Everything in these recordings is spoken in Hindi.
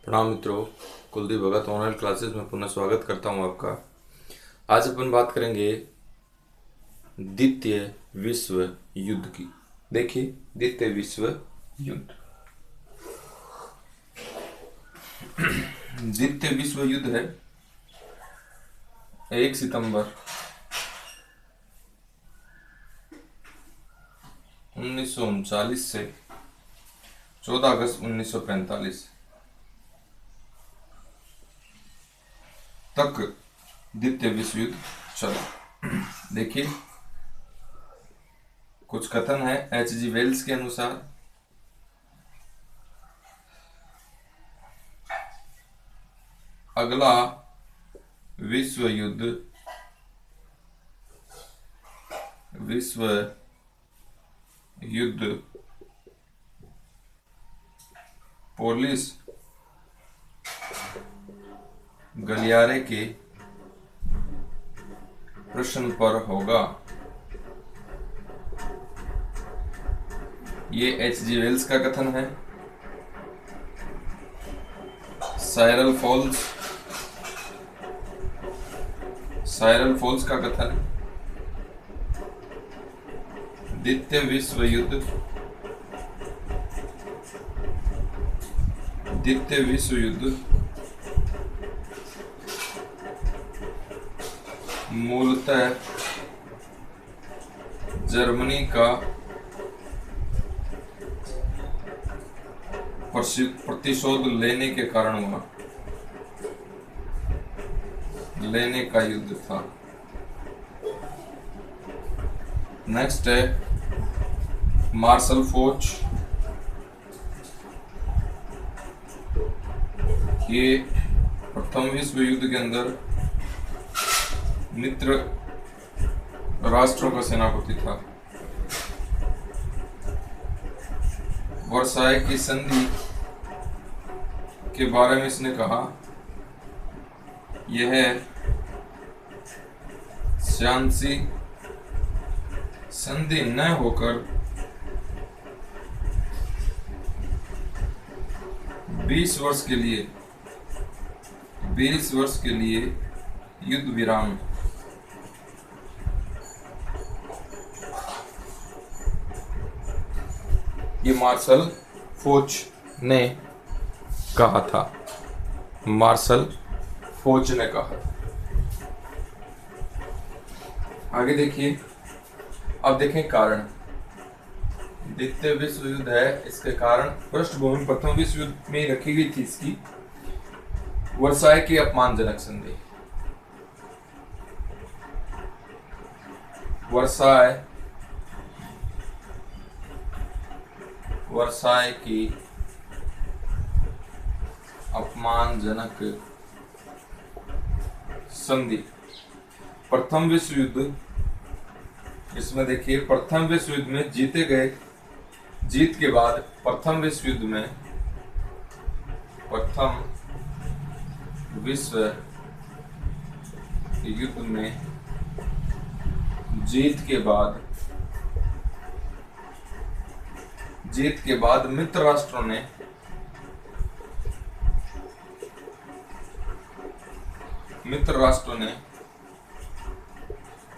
प्रणाम मित्रों, कुलदीप भगत ऑनलाइन क्लासेस में पुनः स्वागत करता हूं आपका। आज अपन बात करेंगे द्वितीय विश्व युद्ध की। देखिए, द्वितीय विश्व युद्ध द्वितीय विश्व युद्ध है 1 सितंबर 1939 से 14 अगस्त 1945 तक द्वितीय विश्व युद्ध चला। देखिए, कुछ कथन है H.G. वेल्स के अनुसार। अगला विश्व युद्ध पोलिश गलियारे के प्रश्न पर होगा। ये H.G. वेल्स का कथन है। साइरल फोल्स का कथन, द्वितीय विश्व युद्ध मूलतः जर्मनी का प्रतिशोध लेने के कारण हुआ, लेने का युद्ध था। नेक्स्ट है मार्शल फोच। ये प्रथम विश्व युद्ध के अंदर मित्र राष्ट्रों का सेनापति था। वर्साय की संधि के बारे में इसने कहा, यह शांति संधि न होकर 20 वर्ष के लिए युद्ध विराम। ये मार्शल फोच ने कहा था। आगे देखिए, अब देखें कारण। द्वितीय विश्व युद्ध है, इसके कारण पृष्ठभूमि प्रथम विश्व युद्ध में रखी गई थी इसकी। वर्साय की अपमानजनक संधि। वर्साय की अपमानजनक संधि। प्रथम विश्व युद्ध, इसमें देखिए, प्रथम विश्व युद्ध में जीत के बाद प्रथम विश्व युद्ध में जीत के बाद मित्र राष्ट्रों ने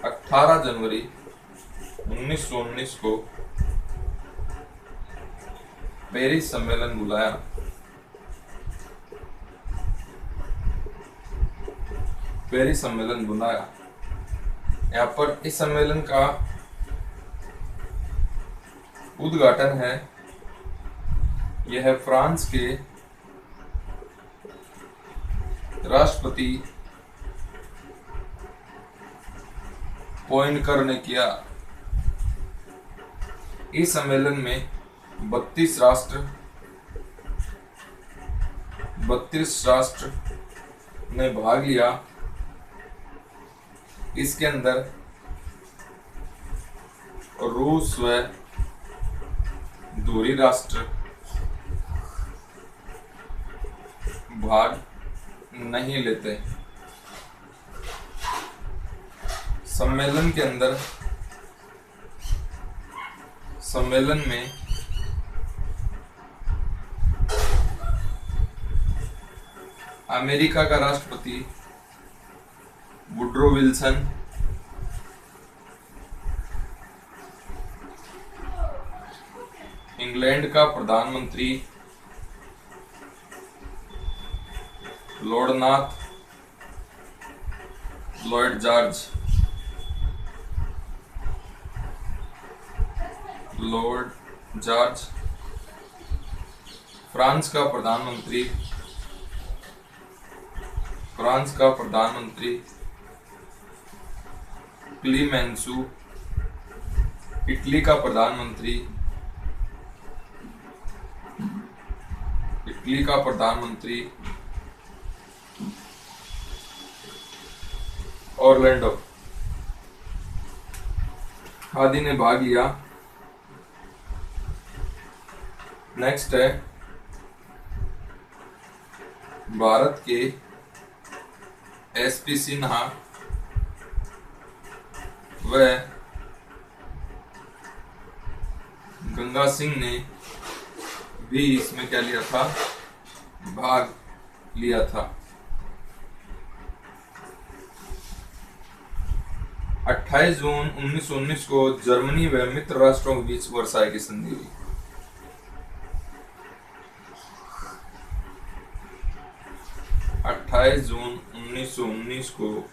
18 जनवरी 1919 को पेरिस सम्मेलन बुलाया। यहाँ पर इस सम्मेलन का उद्घाटन है। यह फ्रांस के राष्ट्रपति पॉइंकर ने किया। इस सम्मेलन में 32 राष्ट्र ने भाग लिया। इसके अंदर रूस व दूरी राष्ट्र भाग नहीं लेते। सम्मेलन में अमेरिका का राष्ट्रपति वुड्रो विल्सन, इंग्लैंड का प्रधानमंत्री लॉर्ड जॉर्ज, फ्रांस का प्रधानमंत्री क्लीमेंसू, इटली का प्रधानमंत्री ऑरलैंडो आदि ने भाग लिया। नेक्स्ट है भारत के एसपी सिन्हा व गंगा सिंह ने भी इसमें क्या लिया था, भाग लिया था। 28 जून 1919 को जर्मनी व मित्र राष्ट्रों के बीच वर्साई की संधि हुई। जून 1919 को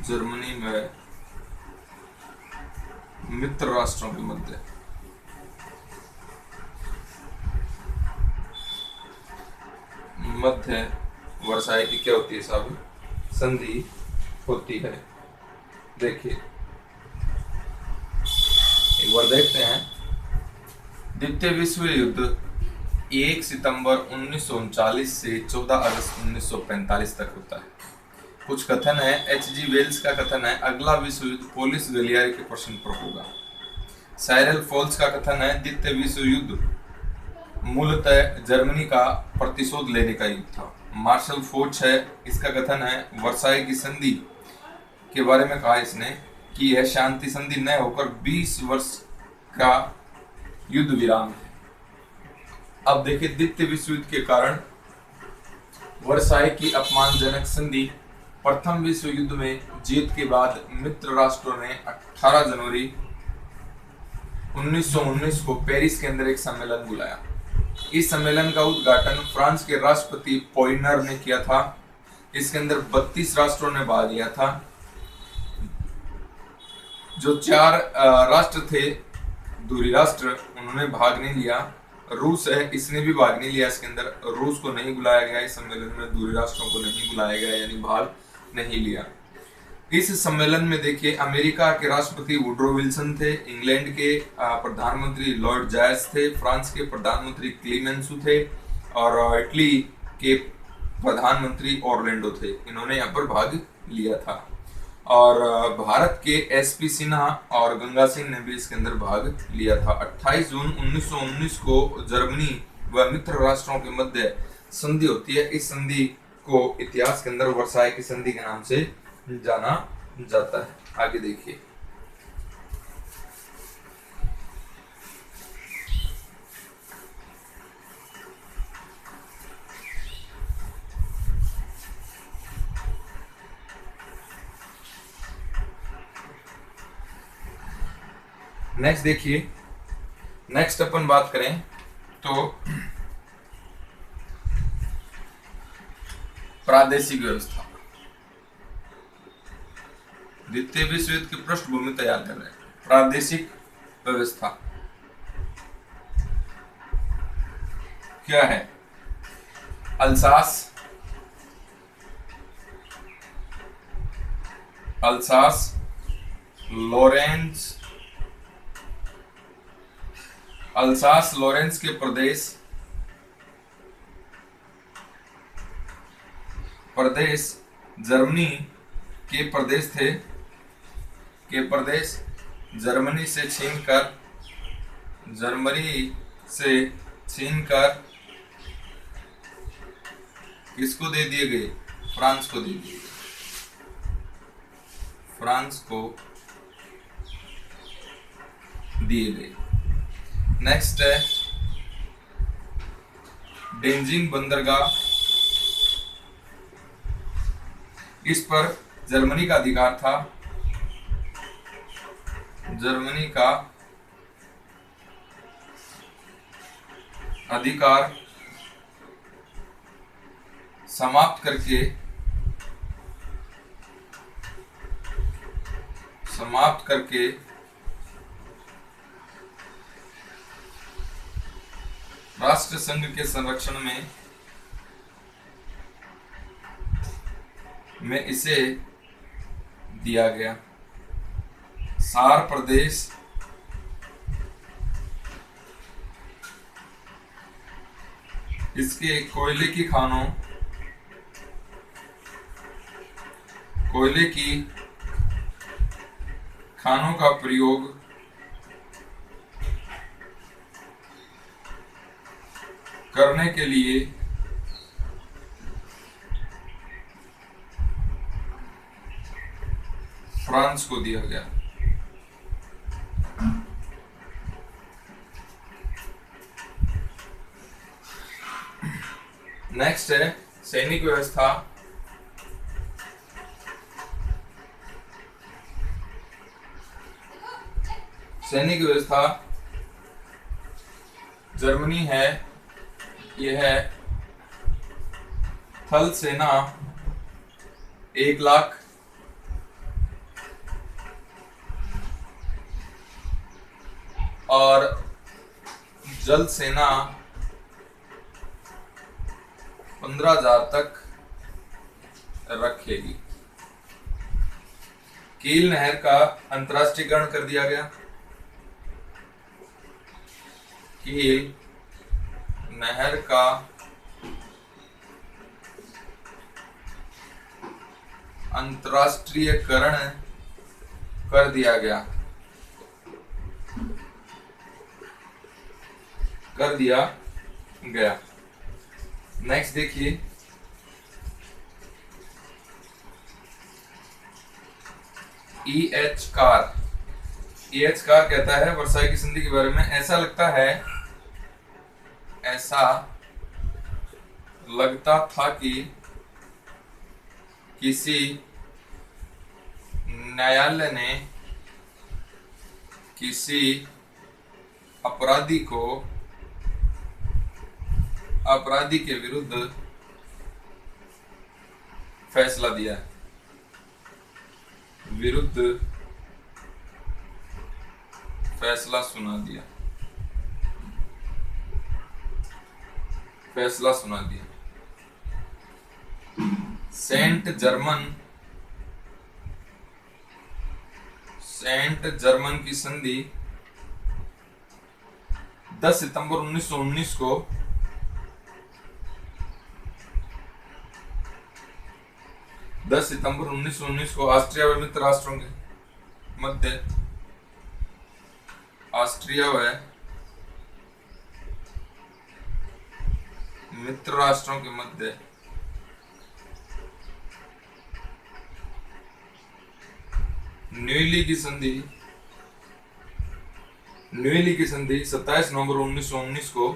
जर्मनी में मित्र राष्ट्रों के मध्य वर्साई की क्या होती है साहब, संधि होती है। देखिए एक बार देखते हैं। द्वितीय विश्व युद्ध 1 सितंबर 1939 से 14 अगस्त 1945 तक होता है। कुछ कथन है, H.G. वेल्स का कथन है अगला विश्व युद्ध पोलिस गलियारे के प्रश्न पर होगा। साइरल फोल्स का कथन है द्वितीय विश्व युद्ध मूलतः जर्मनी का प्रतिशोध लेने का युद्ध था। मार्शल फोच है, इसका कथन है वर्साई की संधि के बारे में कहा इसने कि यह शांति संधि न होकर 20 वर्ष का युद्ध विराम है। अब देखिए द्वितीय विश्व युद्ध के कारण वर्साई की अपमानजनक संधि। प्रथम विश्व युद्ध में जीत के बाद मित्र राष्ट्रों ने 18 जनवरी 1919 को पेरिस के अंदर एक सम्मेलन बुलाया। इस सम्मेलन का उद्घाटन फ्रांस के राष्ट्रपति पोइनर ने किया था। इसके अंदर 32 राष्ट्रों ने भाग लिया था। जो 4 राष्ट्र थे दूरी राष्ट्र, उन्होंने भाग नहीं लिया। रूस है, इसने भी भाग नहीं लिया। इसके अंदर रूस को नहीं बुलाया गया इस सम्मेलन में, दूरी राष्ट्रों को नहीं बुलाया गया, यानी भाग नहीं लिया। इस सम्मेलन में देखिए अमेरिका के राष्ट्रपति वुड्रो विल्सन थे, इंग्लैंड के प्रधानमंत्री लॉर्ड जॉर्ज थे, फ्रांस के प्रधानमंत्री क्लीमेंसू थे और इटली के प्रधानमंत्री ऑरलैंडो थे। इन्होंने यहाँ पर भाग लिया था। और भारत के एसपी सिन्हा और गंगा सिंह ने भी इसके अंदर भाग लिया था। 28 जून 1919 को जर्मनी व मित्र राष्ट्रों के मध्य संधि होती है। इस संधि को इतिहास के अंदर वर्साई की संधि के नाम से जाना जाता है। आगे देखिए, नेक्स्ट देखिए, नेक्स्ट अपन बात करें तो प्रादेशिक व्यवस्था। द्वितीय विश्व युद्ध की पृष्ठभूमि तैयार कर रहे हैं। प्रादेशिक व्यवस्था क्या है? अल्सास लॉरेंस के प्रदेश जर्मनी के प्रदेश थे, जर्मनी से छीनकर किसको दे दिए गए? फ्रांस को दे दिए गए। फ्रांस को दिए गए। नेक्स्ट है डेंजिंग बंदरगाह, इस पर जर्मनी का अधिकार था। जर्मनी का अधिकार समाप्त करके राष्ट्र संघ के संरक्षण में इसे दिया गया। सार प्रदेश इसके कोयले की खानों का प्रयोग करने के लिए फ्रांस को दिया गया। नेक्स्ट है सैनिक व्यवस्था। सैनिक व्यवस्था जर्मनी है, यह है थल सेना 1,00,000, और जल सेना 15,000 तक रखेगी। कील नहर का अंतरराष्ट्रीयकरण कर दिया गया। कील नहर का अंतरराष्ट्रीयकरण कर दिया गया। नेक्स्ट देखिए, E.H. कार कहता है वर्साई की संधि के बारे में, ऐसा लगता था कि किसी न्यायालय ने किसी अपराधी के विरुद्ध फैसला दिया है। फैसला सुना दिया। सेंट जर्मन की संधि 10 सितंबर 1919 को ऑस्ट्रिया व मित्र राष्ट्रों के मध्य न्यूली की संधि 27 नवंबर 1919 को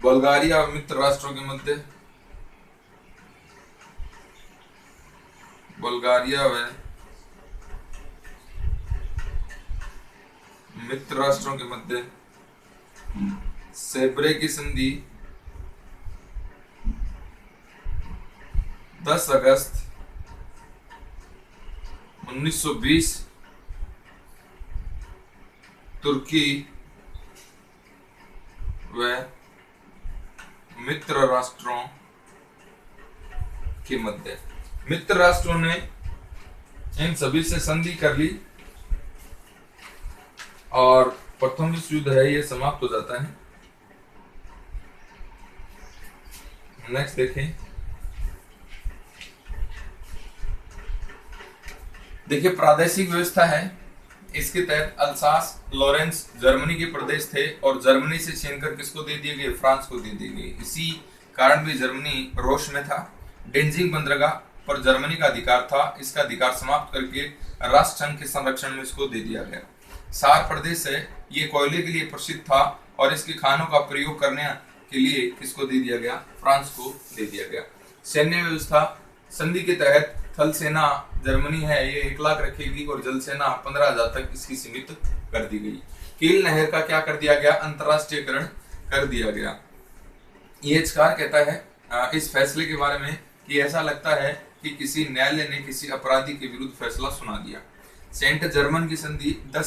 बुल्गारिया और मित्र राष्ट्रों के मध्य सेब्रे की संधि 10 अगस्त 1920 तुर्की व मित्र राष्ट्रों के मध्य। मित्र राष्ट्रों ने इन सभी से संधि कर ली और प्रथम विश्व युद्ध है ये समाप्त हो जाता है। नेक्स्ट देखें, प्रादेशिक व्यवस्था है। इसके तहत अल्सास लॉरेंस जर्मनी के प्रदेश थे और जर्मनी से छीनकर किसको दे दिए गए? फ्रांस को दे दिए गए। इसी कारण भी जर्मनी रोष में था। डेंजिंग बंदरगाह पर जर्मनी का अधिकार था, इसका अधिकार समाप्त करके राष्ट्र संघ के संरक्षण में इसको दे दिया गया। सार प्रदेश है ये कोयले के लिए प्रसिद्ध था और इसके खानों का प्रयोग करने के लिए किसको दे दिया गया? फ्रांस को दे दिया गया। सैन्य व्यवस्था संधि के तहत थल सेना जर्मनी है ये 1 लाख रखेगी और जल सेना 15,000 तक इसकी सीमित कर दी गई। कील नहर का क्या कर दिया गया? अंतरराष्ट्रीयकरण कर दिया गया। ये कहता है इस फैसले के बारे में कि ऐसा लगता है कि किसी न्यायालय ने किसी अपराधी के विरुद्ध फैसला सुना दिया। सेंट जर्मन की संधि 10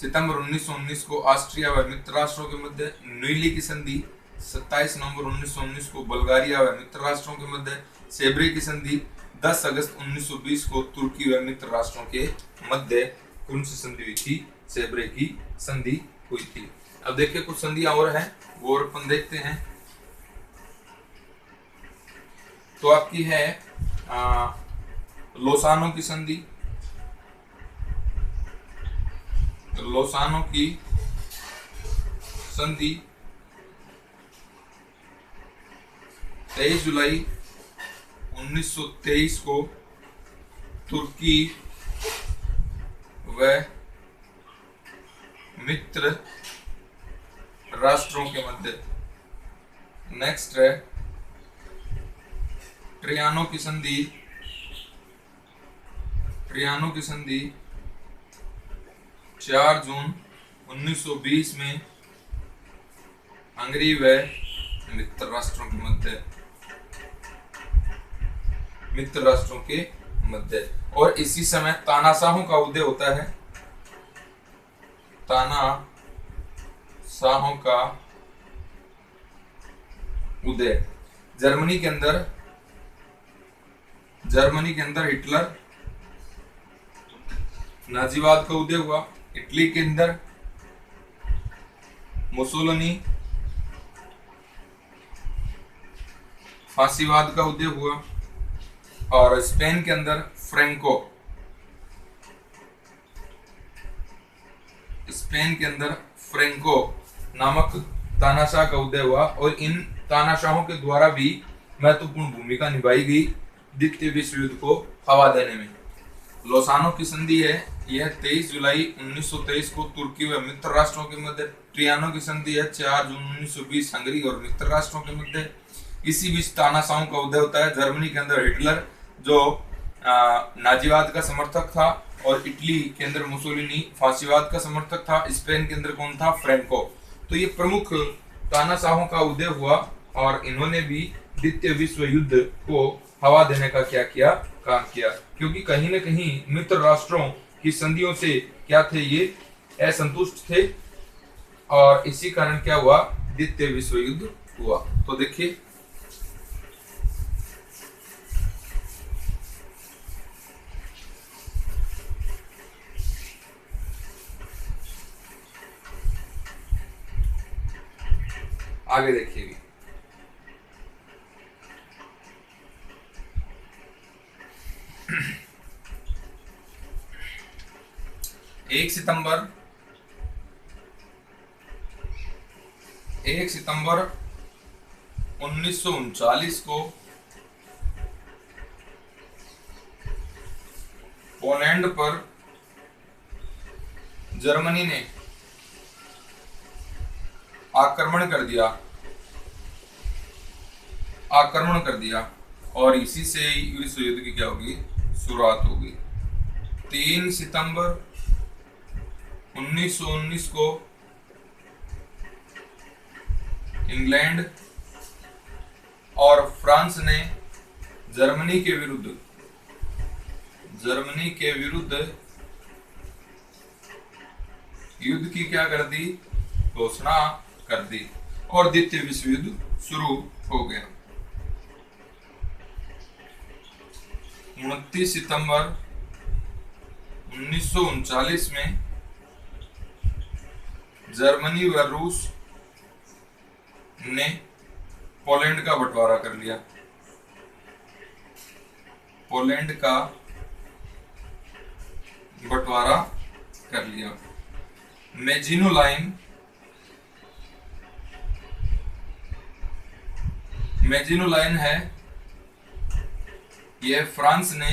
सितंबर 1919 को ऑस्ट्रिया व मित्र राष्ट्रों के मध्य। न्यूली की संधि 27 नवंबर 1919 को बुल्गारिया व मित्र राष्ट्रों के मध्य। सेब्रे की संधि 10 अगस्त 1920 को तुर्की व मित्र राष्ट्रों के मध्य। कौन सी संधि हुई थी? सेब्रे की संधि हुई थी। अब देखिए कुछ संधियां और हैं वो और अपन देखते हैं। तो आपकी है लोसानो की संधि। लोसानो की संधि 23 जुलाई 1923 को तुर्की व मित्र राष्ट्रों के मध्य। नेक्स्ट है ट्रियानो की संधि। ट्रियानो की संधि 4 जून 1920 में हंगरी व मित्र राष्ट्रों के मध्य। मित्र राष्ट्रों के मध्य। और इसी समय तानाशाहों का उदय होता है। तानाशाहों का उदय। जर्मनी के अंदर हिटलर नाजीवाद का उदय हुआ। इटली के अंदर मुसोलिनी फांसीवाद का उदय हुआ। और स्पेन के अंदर फ्रेंको नामक तानाशाह का उदय हुआ। और इन तानाशाहों के द्वारा भी महत्वपूर्ण भूमिका निभाई गई द्वितीय विश्व युद्ध को हवा देने में। लोसानो की संधि है यह 23 जुलाई 1923 को तुर्की व मित्र राष्ट्रों के मध्य। ट्रियानो की संधि है 4 जून 1920 हंगरी और मित्र राष्ट्रों के मध्य। इसी बीच तानाशाहों का उदय होता है। जर्मनी के अंदर हिटलर जो नाजीवाद का समर्थक था और इटली के अंदर मुसोलिनी फांसीवाद का समर्थक था। स्पेन के अंदर कौन था? फ्रेंको। तो ये प्रमुख तानाशाहों का उदय हुआ और इन्होंने भी द्वितीय विश्व युद्ध को हवा देने का क्या किया? काम किया। क्योंकि कहीं न कहीं मित्र राष्ट्रों की संधियों से क्या थे? ये असंतुष्ट थे और इसी कारण क्या हुआ? द्वितीय विश्व युद्ध हुआ। तो देखिए आगे देखिए 1 सितंबर 1939 को पोलैंड पर जर्मनी ने आक्रमण कर दिया और इसी से विश्व युद्ध की क्या होगी? शुरुआत होगी। 3 सितंबर 1919 को इंग्लैंड और फ्रांस ने जर्मनी के विरुद्ध युद्ध की क्या कर दी? घोषणा कर दी और द्वितीय विश्व युद्ध शुरू हो गया। 29 सितंबर 1939 में जर्मनी व रूस ने पोलैंड का बंटवारा कर लिया। मेजिनो लाइन है यह फ्रांस ने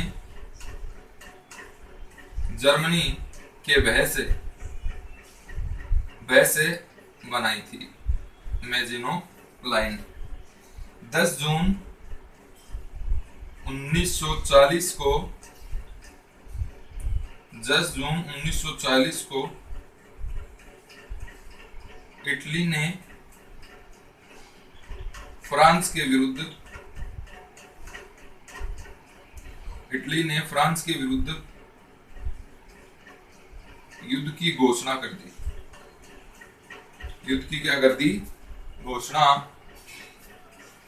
जर्मनी के वजह से भय से बनाई थी, मेजिनो लाइन। 10 जून 1940 को 10 जून 1940 को इटली ने फ्रांस के विरुद्ध युद्ध की घोषणा कर दी। युद्ध की क्या कर दी? घोषणा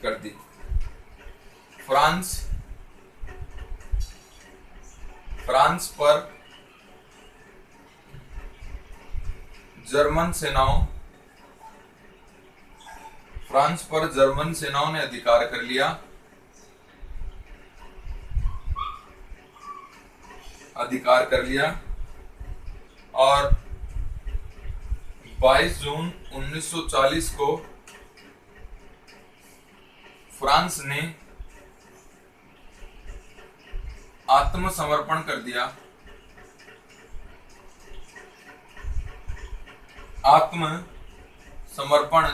कर दी। फ्रांस पर जर्मन सेनाओं ने अधिकार कर लिया और 22 जून 1940 को फ्रांस ने आत्मसमर्पण कर दिया। आत्मसमर्पण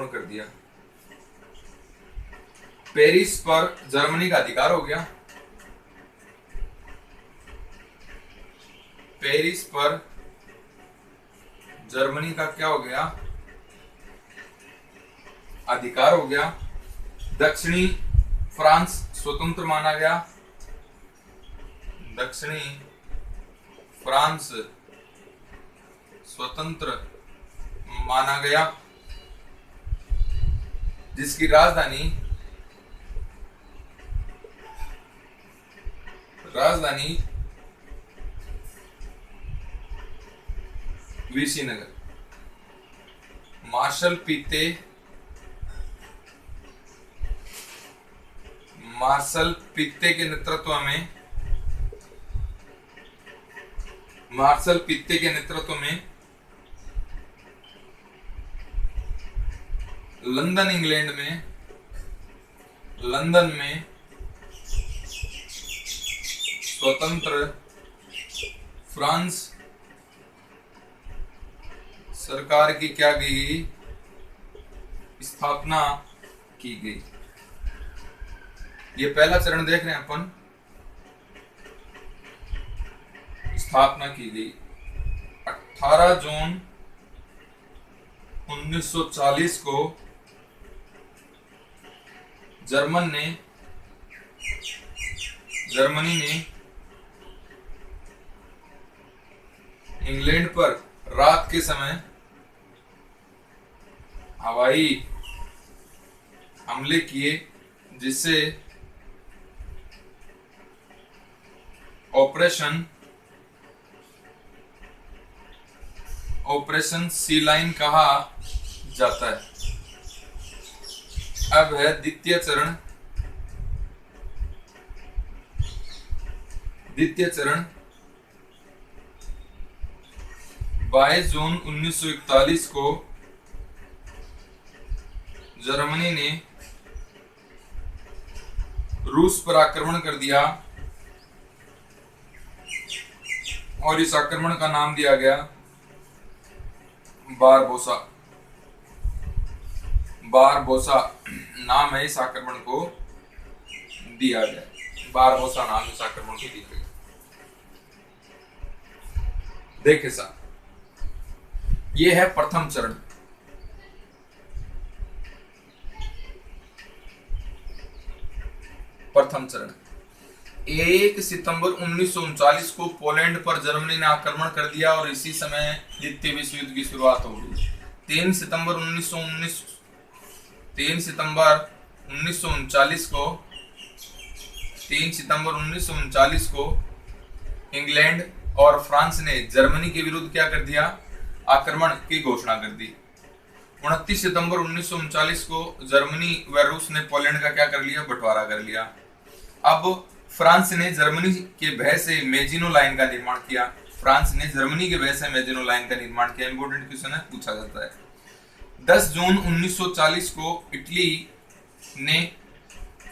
कर दिया। पेरिस पर जर्मनी का अधिकार हो गया। पेरिस पर जर्मनी का क्या हो गया? अधिकार हो गया। दक्षिणी फ्रांस स्वतंत्र माना गया। दक्षिणी फ्रांस स्वतंत्र माना गया, जिसकी राजधानी विसिनगर। मार्शल पित्ते के नेतृत्व में लंदन में स्वतंत्र फ्रांस सरकार की क्या की स्थापना की गई। ये पहला चरण देख रहे हैं अपन, स्थापना की गई। 18 जून 1940 को जर्मनी ने इंग्लैंड पर रात के समय हवाई हमले किए, जिससे ऑपरेशन सी लाइन कहा जाता है। अब है द्वितीय चरण। 22 जून 1941 को जर्मनी ने रूस पर आक्रमण कर दिया और इस आक्रमण का नाम दिया गया बारबोसा नाम है इस आक्रमण को दिया गया। बारबोसा नाम इस आक्रमण को दिया गया। देखिए साहब, ये है प्रथम चरण। प्रथम चरण 1 सितंबर 1939 को पोलैंड पर जर्मनी ने आक्रमण कर दिया और इसी समय द्वितीय विश्व युद्ध की शुरुआत हो गई। 3 सितंबर 1939 को इंग्लैंड और फ्रांस ने जर्मनी के विरुद्ध क्या कर दिया? आक्रमण की घोषणा कर दी। 29 सितंबर 1939 को जर्मनी व रूस ने पोलैंड का क्या कर लिया? बंटवारा कर लिया। अब फ्रांस ने जर्मनी के भय से मेजिनो लाइन का निर्माण किया। इंपोर्टेंट क्वेश्चन है, पूछा जाता है। 10 जून 1940 को इटली ने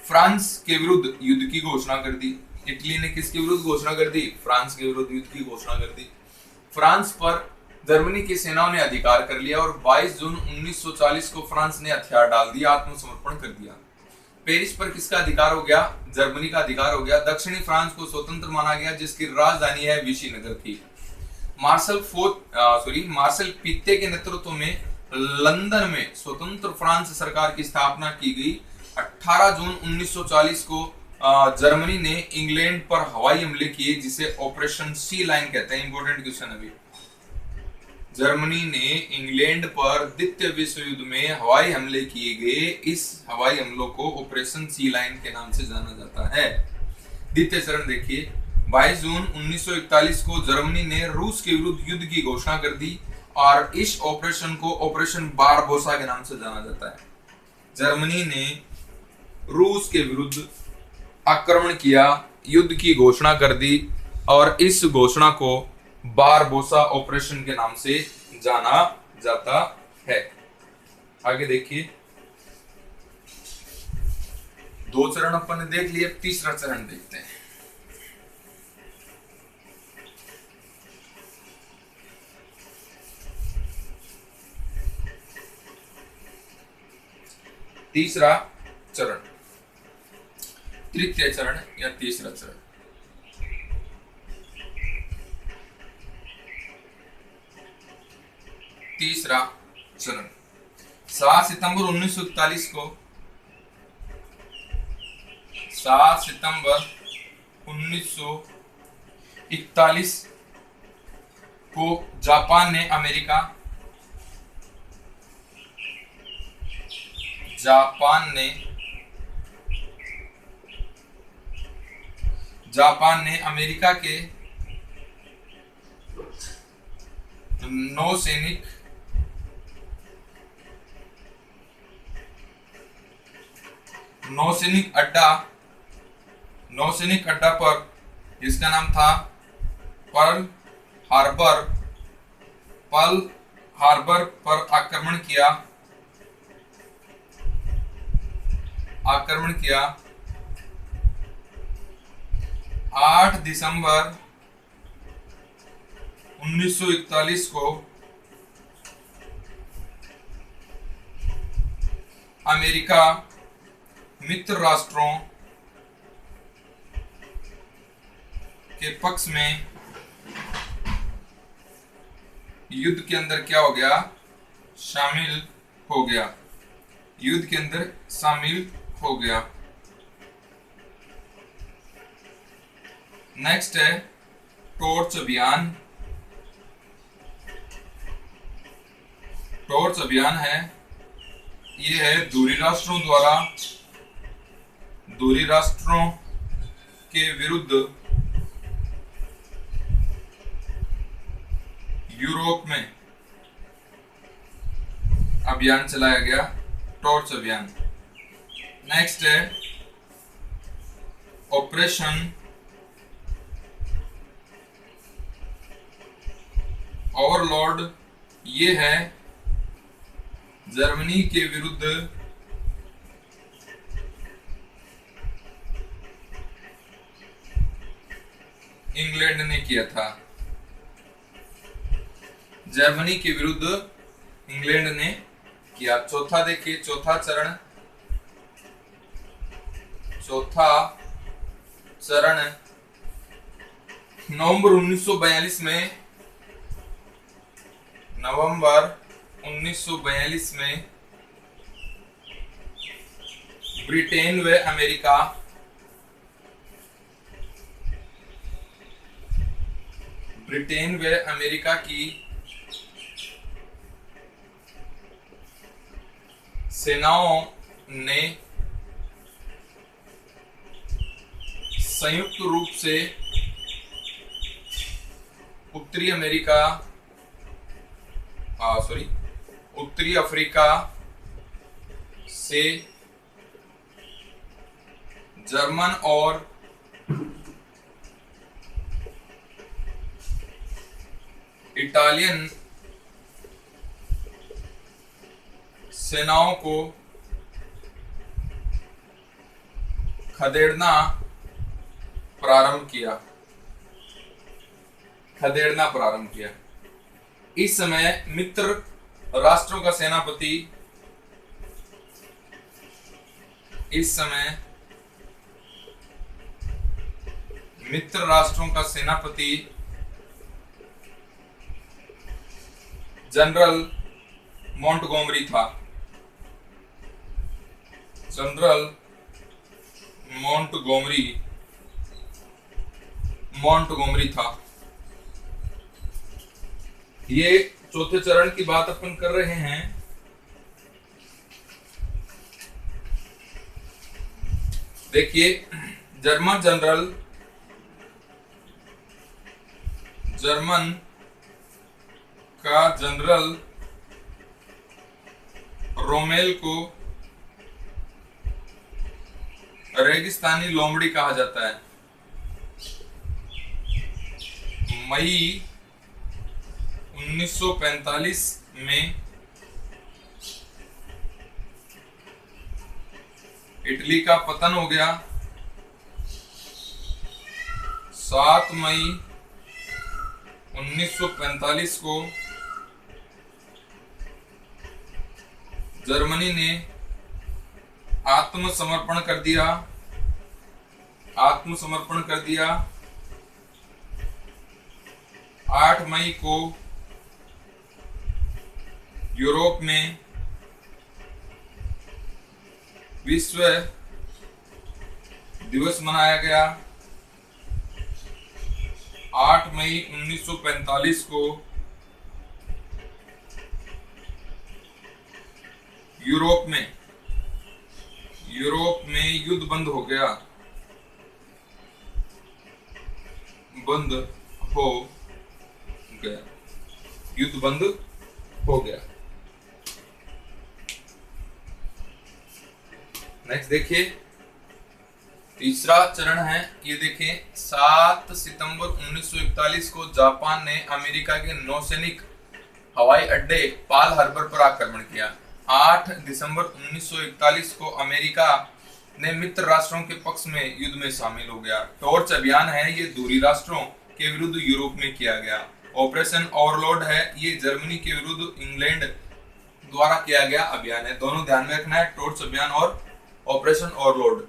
फ्रांस के विरुद्ध युद्ध की घोषणा कर दी। इटली ने किसके विरुद्ध घोषणा कर दी? फ्रांस के विरुद्ध युद्ध की घोषणा कर दी। फ्रांस पर जर्मनी की सेनाओं ने अधिकार कर लिया और 22 जून 1940 को फ्रांस ने हथियार डाल दिया, आत्मसमर्पण कर दिया। पेरिस पर किसका अधिकार हो गया? जर्मनी का अधिकार हो गया। दक्षिणी फ्रांस को स्वतंत्र माना गया, जिसकी राजधानी है विशी नगर थी। मार्शल पीते के नेतृत्व में लंदन में स्वतंत्र फ्रांस सरकार की स्थापना की गई। 18 जून 1940 को जर्मनी ने इंग्लैंड पर हवाई हमले किए, जिसे ऑपरेशन सी लाइन कहते हैं। इंपॉर्टेंट क्वेश्चन अभी, जर्मनी ने इंग्लैंड पर द्वितीय विश्व युद्ध में हवाई हमले किए गए। इस हवाई हमलों को ऑपरेशन सी लाइन के नाम से जाना जाता है। द्वितीय चरण देखिए, 22 जून 1941 को जर्मनी ने रूस के विरुद्ध युद्ध की घोषणा कर दी और इस ऑपरेशन को ऑपरेशन बारबोसा के नाम से जाना जाता है। जर्मनी ने रूस के विरुद्ध आक्रमण किया, युद्ध की घोषणा कर दी और इस घोषणा को बारबोसा ऑपरेशन के नाम से जाना जाता है। आगे देखिए, 2 चरण अपन ने देख लिए, तीसरा चरण देखते हैं। तीसरा चरण, तृतीय चरण या तीसरा चरण। तीसरा चरण 7 सितंबर 1941 को 7 सितंबर 1941 को जापान ने अमेरिका के नौसैनिक अड्डा पर, जिसका नाम था पर्ल हार्बर पर आक्रमण किया। 8 दिसंबर 1941 को अमेरिका मित्र राष्ट्रों के पक्ष में युद्ध के अंदर क्या हो गया? शामिल हो गया। युद्ध के अंदर शामिल हो गया। नेक्स्ट है टॉर्च अभियान। टॉर्च अभियान है, ये है दूरी राष्ट्रों के विरुद्ध यूरोप में अभियान चलाया गया, टॉर्च अभियान। नेक्स्ट है ऑपरेशन ओवरलॉर्ड। ये है जर्मनी के विरुद्ध इंग्लैंड ने किया था। जर्मनी के विरुद्ध इंग्लैंड ने किया। चौथा देखिए, चौथा चरण नवंबर 1942 में ब्रिटेन व अमेरिका की सेनाओं ने संयुक्त रूप से उत्तरी अफ्रीका से जर्मन और इटालियन सेनाओं को खदेड़ना प्रारंभ किया, खदेड़ना प्रारंभ किया। इस समय मित्र राष्ट्रों का सेनापति, इस समय मित्र राष्ट्रों का सेनापति जनरल मॉन्टगोमरी था। जनरल मॉन्टगोमरी था। ये चौथे चरण की बात अपन कर रहे हैं। देखिए, जर्मन का जनरल रोमेल को रेगिस्तानी लोमड़ी कहा जाता है। मई 1945 में इटली का पतन हो गया। 7 मई 1945 को जर्मनी ने आत्मसमर्पण कर दिया। 8 मई को यूरोप में विश्व दिवस मनाया गया। 8 मई 1945 को यूरोप में युद्ध बंद हो गया। युद्ध बंद हो गया। नेक्स्ट देखिए, तीसरा चरण है। ये देखिए, 7 सितंबर 1941 को जापान ने अमेरिका के नौसैनिक हवाई अड्डे पाल हार्बर पर आक्रमण किया। 8 दिसंबर 1941 को अमेरिका ने मित्र राष्ट्रों के पक्ष में युद्ध में शामिल हो गया। टॉर्च अभियान है, ये दूरी राष्ट्रों के विरुद्ध यूरोप में किया गया। ऑपरेशन ओवरलॉर्ड है, ये जर्मनी के विरुद्ध इंग्लैंड द्वारा किया गया अभियान है। दोनों ध्यान में रखना है, टॉर्च अभियान और ऑपरेशन ओवरलॉर्ड।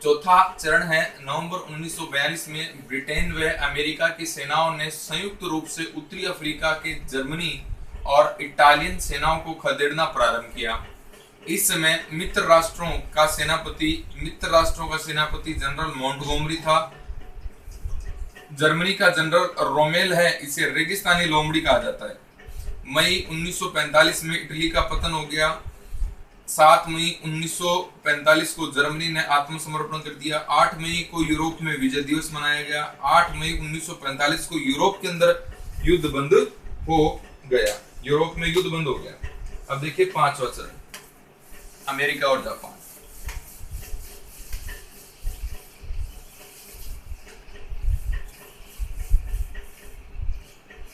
चौथा चरण है, नवंबर 1942 में ब्रिटेन व अमेरिका की सेनाओं ने संयुक्त रूप से उत्तरी अफ्रीका के जर्मनी और इटालियन सेनाओं को खदेड़ना प्रारंभ किया। इस समय मित्र राष्ट्रों का सेनापति जनरल मॉन्टगोमरी था। जर्मनी का जनरल रोमेल है, इसे रेगिस्तानी लोमड़ी कहा जाता है। मई 1945 में इटली का पतन हो गया। 7 मई 1945 को जर्मनी ने आत्मसमर्पण कर दिया। 8 मई को यूरोप में विजय दिवस मनाया गया। 8 मई 1945 को यूरोप के अंदर युद्ध बंद हो गया। अब देखिए 5वां चरण, अमेरिका और जापान।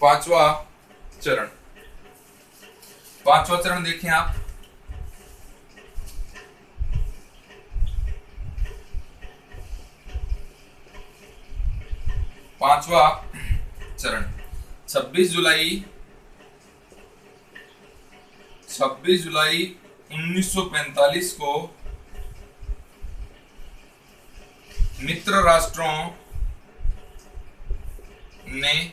पांचवा चरण देखें आप। पांचवा चरण 26 जुलाई 1945 को मित्र राष्ट्रों ने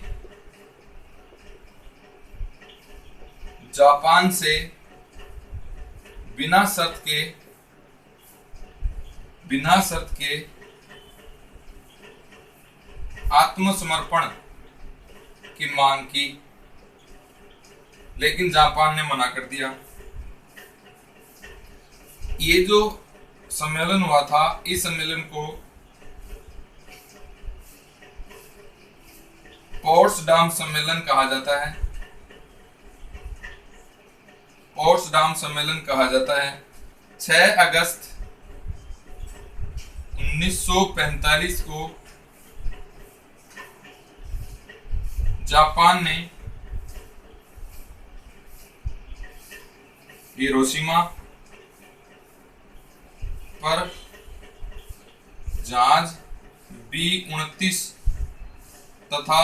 जापान से बिना शर्त के आत्मसमर्पण की मांग की, लेकिन जापान ने मना कर दिया। ये जो सम्मेलन हुआ था, इस सम्मेलन को पोट्सडाम सम्मेलन कहा जाता है। 6 अगस्त 1945 को जापान ने हिरोशिमा पर जहाज B-29 तथा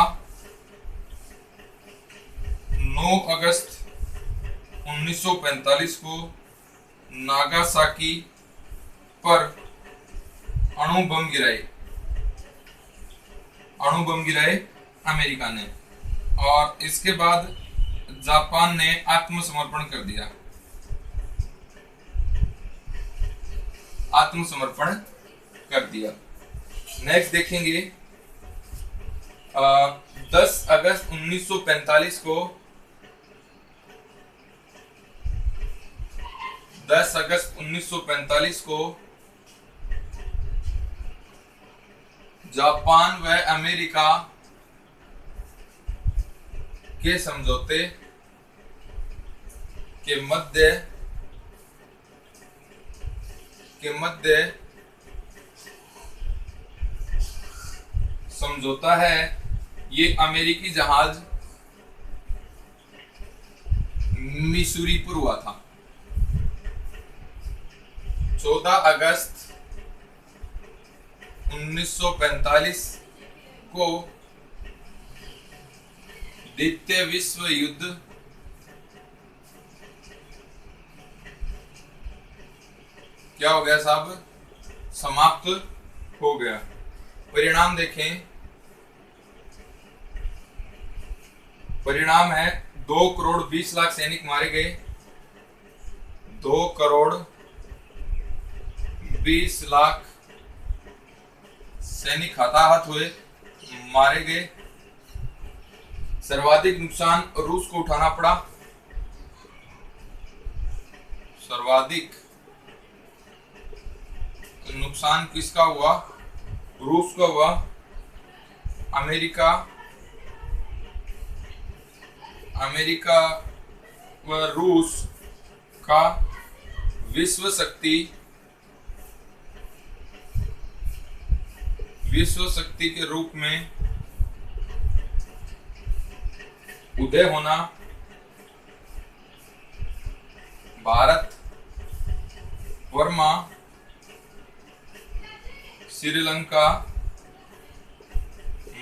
9 अगस्त 1945 को नागासाकी पर अणु बम गिराए अमेरिका ने, और इसके बाद जापान ने आत्मसमर्पण कर दिया। नेक्स्ट देखेंगे 10 अगस्त 1945 को 10 अगस्त 1945 को जापान व अमेरिका के समझौते के मध्य समझौता है। ये अमेरिकी जहाज मिसूरी पर हुआ था। 14 अगस्त 1945 को द्वितीय विश्व युद्ध क्या हो गया साहब? समाप्त हो गया। परिणाम देखें, परिणाम है 2 करोड़ 20 लाख सैनिक मारे गए, 2 करोड़ 20 लाख सैनिक हताहत हुए, मारे गए। सर्वाधिक नुकसान रूस को उठाना पड़ा। सर्वाधिक नुकसान किसका हुआ? रूस का हुआ। अमेरिका व रूस का विश्व शक्ति के रूप में उदय होना, भारत, बर्मा, श्रीलंका,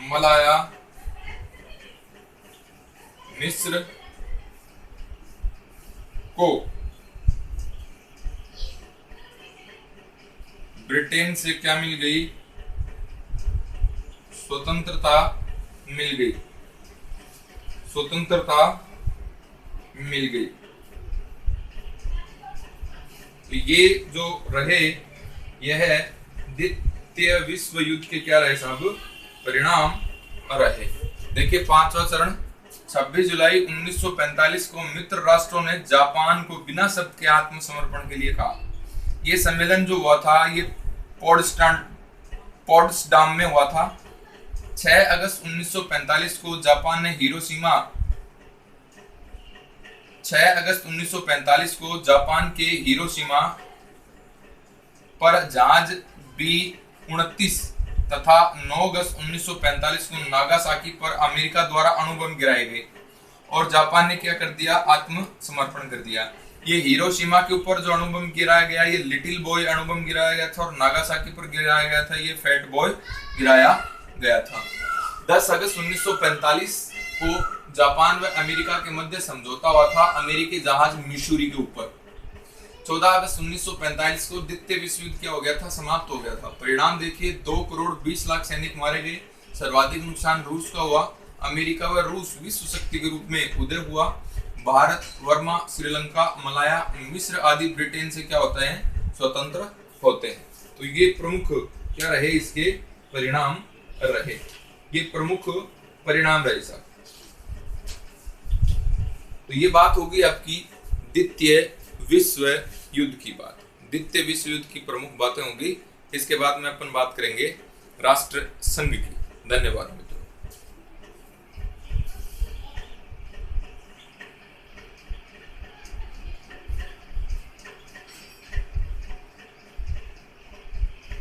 मलाया, मिस्र को ब्रिटेन से क्या मिल गई? स्वतंत्रता मिल गई। तो ये जो रहे, यह द्वितीय विश्व युद्ध के क्या रहे साहब? परिणाम रहे। देखिए 5वां चरण 26 जुलाई 1945 को मित्र राष्ट्रों ने जापान को बिना शर्त के आत्मसमर्पण के लिए कहा। ये सम्मेलन जो हुआ था, ये पोट्सडाम में हुआ था। 6 अगस्त 1945 को जापान ने जापान के हिरोशिमा पर जहाज B-29 तथा 9 अगस्त 1945 को नागासाकी पर अमेरिका द्वारा अणु बम गिराए गए, और जापान ने क्या कर दिया? आत्मसमर्पण कर दिया। ये हिरोशिमा के ऊपर जो अणु बम गिराया गया, ये लिटिल बॉय अणु बम गिराया गया था, और नागासाकी पर गिराया गया था, ये फैट बॉय गिराया गया था। 10 अगस्त 1945 को जापान व अमेरिका के मध्य समझौता हुआ था अमेरिकी जहाज मिसूरी के ऊपर। 14 अगस्त 1945 को द्वितीय विश्व युद्ध क्या हो गया था? समाप्त हो गया था। परिणाम देखिए, 2 करोड़ 20 लाख सैनिक मारे गए। सर्वाधिक नुकसान रूस का हुआ। अमेरिका व रूस विश्व शक्ति के रूप में उदय हुआ। भारत, बर्मा, श्रीलंका, मलाया, मिस्र आदि ब्रिटेन से क्या होते हैं? स्वतंत्र होते हैं। तो ये प्रमुख क्या रहे? इसके परिणाम रहे। ये प्रमुख परिणाम रहे साहब। तो ये बात होगी आपकी द्वितीय विश्व युद्ध की बात। द्वितीय विश्व युद्ध की प्रमुख बातें होंगी। इसके बाद में अपन बात करेंगे राष्ट्र संघ की। धन्यवाद।